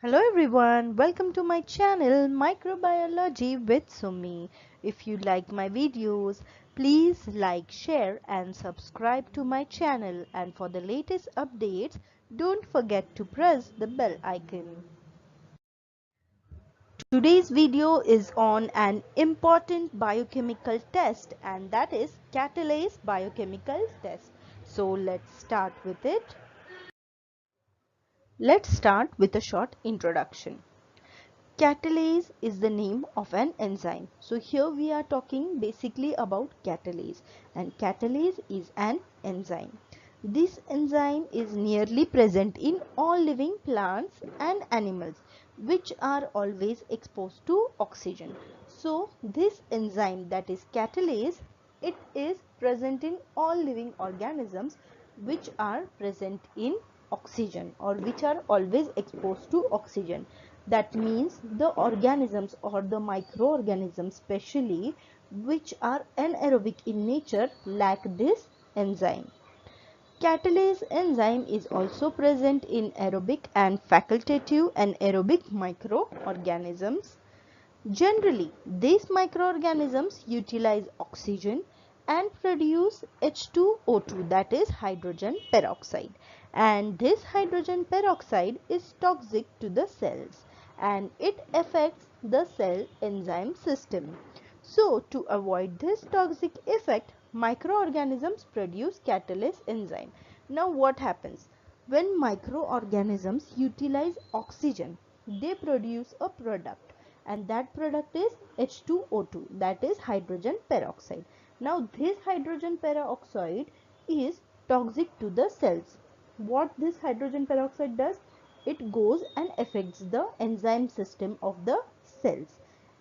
Hello everyone, welcome to my channel Microbiology with Sumi. If you like my videos, please like, share and subscribe to my channel, and for the latest updates, don't forget to press the bell icon. Today's video is on an important biochemical test, and that is Catalase Biochemical Test. So let's start with it. Let's start with a short introduction. Catalase is the name of an enzyme. So here we are talking basically about catalase, and catalase is an enzyme. This enzyme is nearly present in all living plants and animals which are always exposed to oxygen. So this enzyme, that is catalase, it is present in all living organisms which are present in oxygen or which are always exposed to oxygen. That means the organisms or the microorganisms especially which are anaerobic in nature lack this enzyme. Catalase enzyme is also present in aerobic and facultative anaerobic microorganisms. Generally, these microorganisms utilize oxygen and produce H2O2, that is hydrogen peroxide. And this hydrogen peroxide is toxic to the cells and it affects the cell enzyme system. So, to avoid this toxic effect, microorganisms produce catalase enzyme. Now, what happens? When microorganisms utilize oxygen, they produce a product, and that product is H2O2, that is hydrogen peroxide. Now this hydrogen peroxide is toxic to the cells. What this hydrogen peroxide does? It goes and affects the enzyme system of the cells,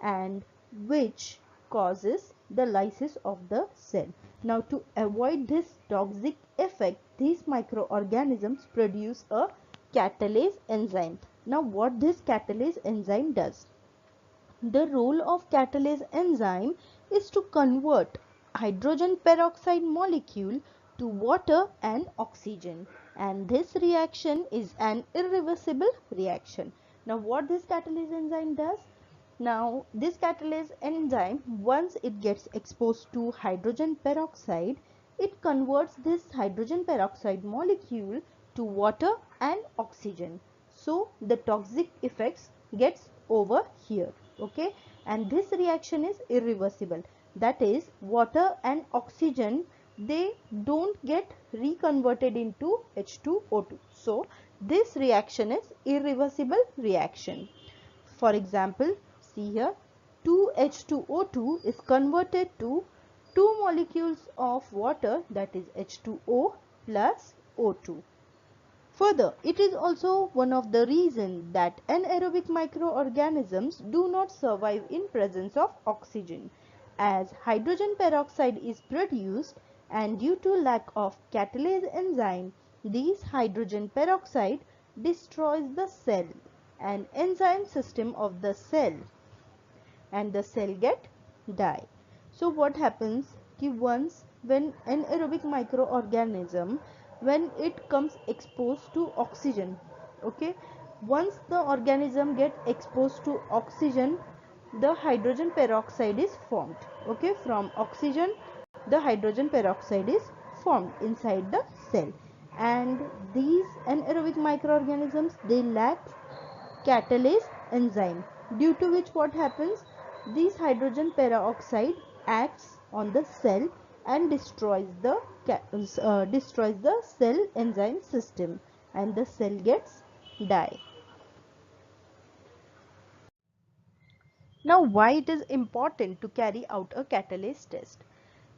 and which causes the lysis of the cell. Now to avoid this toxic effect, these microorganisms produce a catalase enzyme. Now what this catalase enzyme does? The role of catalase enzyme is to convert hydrogen peroxide molecule to water and oxygen, and this reaction is an irreversible reaction. Now what this catalase enzyme does? Now this catalase enzyme, once it gets exposed to hydrogen peroxide, it converts this hydrogen peroxide molecule to water and oxygen. So the toxic effects gets over here, okay, and this reaction is irreversible. That is, water and oxygen, they don't get reconverted into H2O2. So this reaction is irreversible reaction. For example, see here, 2H2O2 is converted to two molecules of water, that is H2O plus O2. Further, it is also one of the reasons that anaerobic microorganisms do not survive in presence of oxygen, as hydrogen peroxide is produced, and due to lack of catalase enzyme, this hydrogen peroxide destroys the cell and enzyme system of the cell, and the cell get die. So what happens ki once when anaerobic microorganism, when it comes exposed to oxygen, okay, once the organism get exposed to oxygen, the hydrogen peroxide is formed, okay, from oxygen the hydrogen peroxide is formed inside the cell, and these anaerobic microorganisms, they lack catalase enzyme, due to which what happens, this hydrogen peroxide acts on the cell and destroys the cell enzyme system, and the cell gets die. Now why it is important to carry out a catalase test?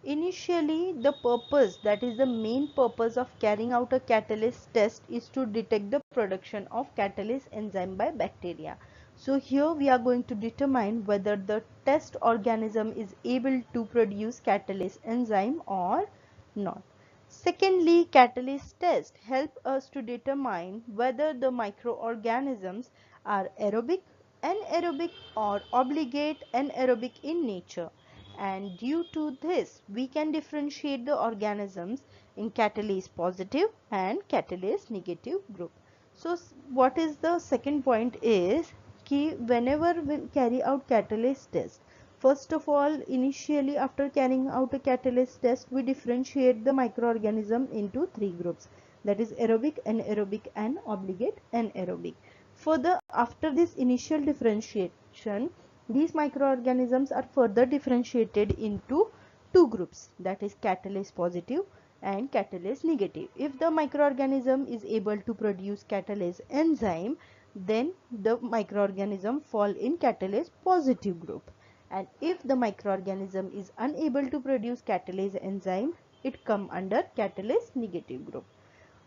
Initially, the purpose, that is the main purpose of carrying out a catalase test, is to detect the production of catalase enzyme by bacteria. So here we are going to determine whether the test organism is able to produce catalase enzyme or not. Secondly, catalase test help us to determine whether the microorganisms are aerobic, anaerobic or obligate anaerobic in nature, and due to this we can differentiate the organisms in catalase positive and catalase negative group. So what is the second point is कि whenever we carry out catalase test, first of all, initially after carrying out a catalase test, we differentiate the microorganism into three groups, that is aerobic, anaerobic and obligate anaerobic. Further, after this initial differentiation, these microorganisms are further differentiated into two groups, that is catalase positive and catalase negative. If the microorganism is able to produce catalase enzyme, then the microorganism fall in catalase positive group, and if the microorganism is unable to produce catalase enzyme, it come under catalase negative group.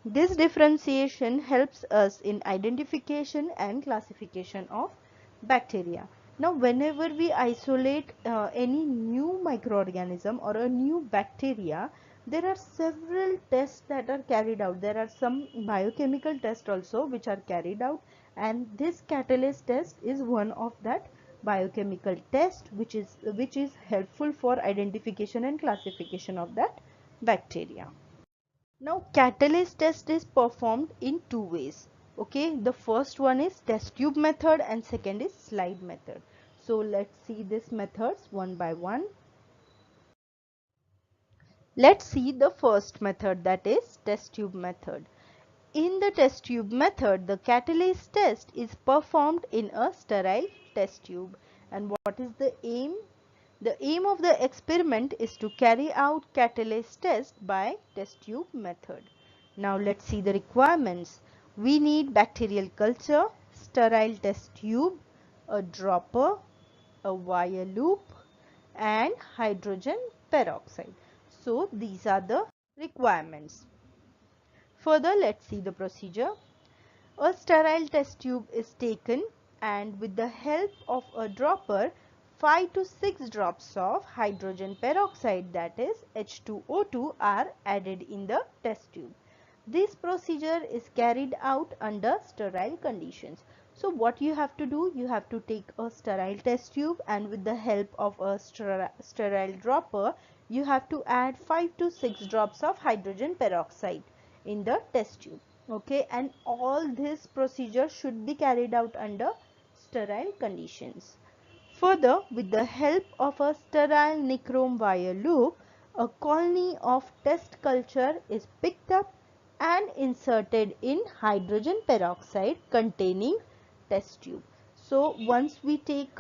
This differentiation helps us in identification and classification of bacteria. Now, whenever we isolate any new microorganism or a new bacteria, there are several tests that are carried out. There are some biochemical tests also which are carried out, and this catalase test is one of that biochemical test which is helpful for identification and classification of that bacteria. Now, catalase test is performed in two ways. Okay, the first one is test tube method and second is slide method. So let's see these methods one by one. Let's see the first method, that is test tube method. In the test tube method, the catalase test is performed in a sterile test tube. And what is the aim? The aim of the experiment is to carry out catalase test by test tube method. Now let's see the requirements. We need bacterial culture, sterile test tube, a dropper, a wire loop and hydrogen peroxide. So these are the requirements. Further, let's see the procedure. A sterile test tube is taken and with the help of a dropper, 5 to 6 drops of hydrogen peroxide, that is H2O2, are added in the test tube. This procedure is carried out under sterile conditions. So what you have to do, you have to take a sterile test tube and with the help of a sterile dropper, you have to add 5 to 6 drops of hydrogen peroxide in the test tube. Okay, and all this procedure should be carried out under sterile conditions. Further, with the help of a sterile nichrome wire loop, a colony of test culture is picked up and inserted in hydrogen peroxide containing test tube. So once we take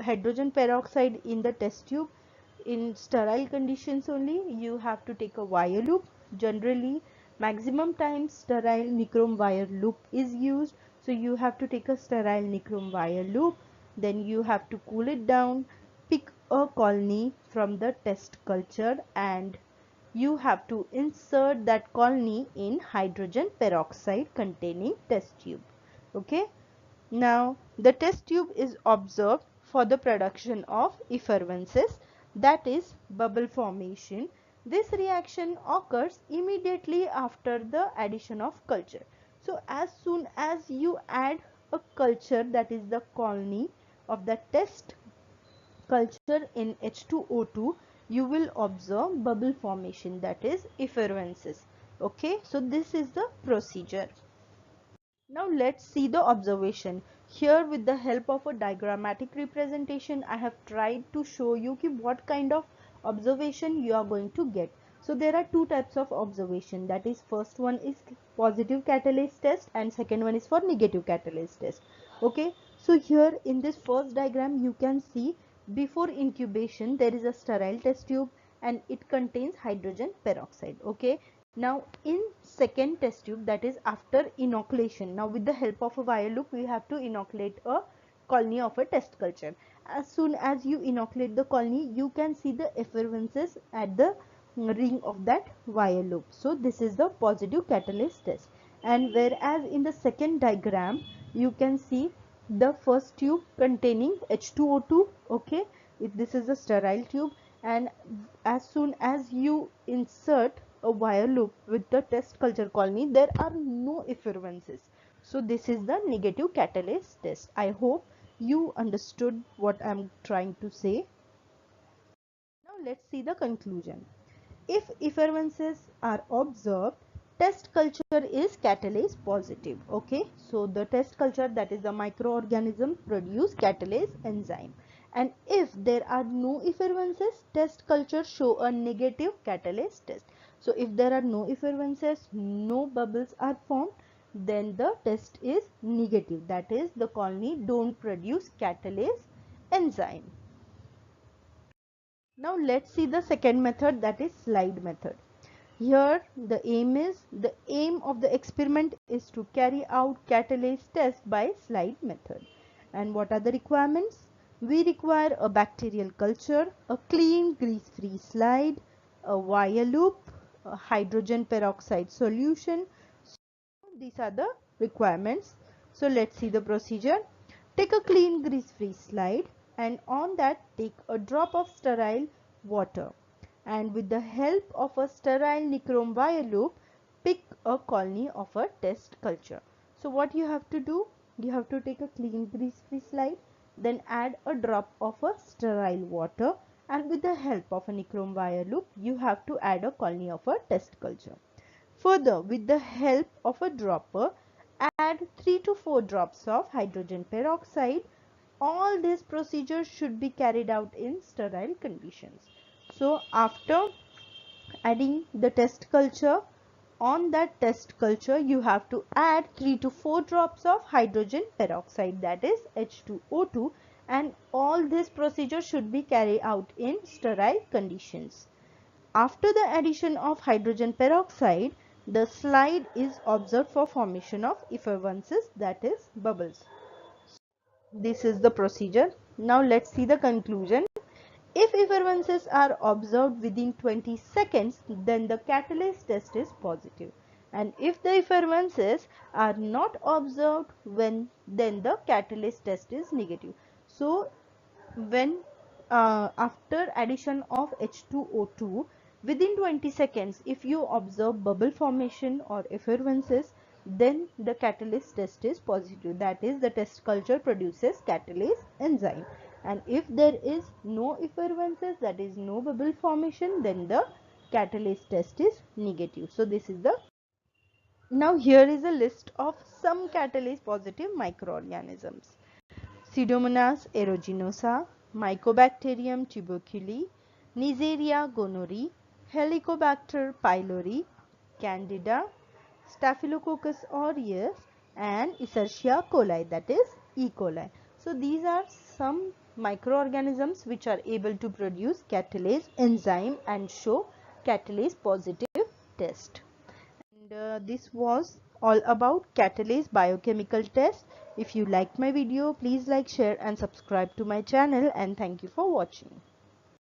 hydrogen peroxide in the test tube in sterile conditions only, you have to take a wire loop. Generally, maximum times sterile nichrome wire loop is used. So you have to take a sterile nichrome wire loop. Then you have to cool it down, pick a colony from the test culture and you have to insert that colony in hydrogen peroxide containing test tube. Okay. Now the test tube is observed for the production of effervescence, that is bubble formation. This reaction occurs immediately after the addition of culture. So as soon as you add a culture, that is the colony of the test culture in H2O2, you will observe bubble formation, that is effervescence. Okay, so this is the procedure. Now let's see the observation. Here with the help of a diagrammatic representation, I have tried to show you what kind of observation you are going to get. So there are two types of observation, that is first one is positive catalase test and second one is for negative catalase test. Okay, so here in this first diagram you can see before incubation there is a sterile test tube and it contains hydrogen peroxide. Okay, now in second test tube, that is after inoculation, now with the help of a wire loop we have to inoculate a colony of a test culture. As soon as you inoculate the colony, you can see the effervescence at the ring of that wire loop. So this is the positive catalase test. And whereas in the second diagram you can see the first tube containing H2O2. Okay, this is a sterile tube, and as soon as you insert a wire loop with the test culture colony, there are no effervescences. So this is the negative catalase test. I hope you understood what I am trying to say. Now let's see the conclusion. If effervescences are observed, test culture is catalase positive. Okay, so the test culture, that is the microorganism, produce catalase enzyme, and if there are no effervescences, test culture show a negative catalase test. So if there are no effervescences, no bubbles are formed, then the test is negative, that is the colony don't produce catalase enzyme. Now let's see the second method, that is slide method. Here the aim of the experiment is to carry out catalase test by slide method. And what are the requirements? We require a bacterial culture, a clean grease-free slide, a wire loop, a hydrogen peroxide solution. So these are the requirements. So let's see the procedure. Take a clean grease-free slide and on that take a drop of sterile water, and with the help of a sterile nichrome wire loop pick a colony of a test culture. So what you have to do, you have to take a clean grease-free slide, then add a drop of a sterile water, and with the help of a nichrome wire loop you have to add a colony of a test culture. Further, with the help of a dropper, add 3 to 4 drops of hydrogen peroxide. All these procedures should be carried out in sterile conditions. So after adding the test culture, on that test culture you have to add 3 to 4 drops of hydrogen peroxide, that is H2O2, and all this procedure should be carried out in sterile conditions. After the addition of hydrogen peroxide, the slide is observed for formation of effervescences, that is bubbles. This is the procedure. Now let's see the conclusion. If effervescences are observed within 20 seconds, then the catalase test is positive. And if the effervescences are not observed, then the catalase test is negative. So when after addition of H2O2 within 20 seconds, if you observe bubble formation or effervescences, then the catalase test is positive, that is the test culture produces catalase enzyme. And if there is no effervescences, that is no bubble formation, then the catalase test is negative. So this is the, now here is a list of some catalase positive microorganisms: Pseudomonas aeruginosa, Mycobacterium tuberculei, Neisseria gonorrhoeae, Helicobacter pylori, Candida, Staphylococcus aureus, and Escherichia coli, that is E. coli. So these are some microorganisms which are able to produce catalase enzyme and show catalase positive test. And this was all about catalase biochemical test. If you liked my video, please like, share and subscribe to my channel, and thank you for watching.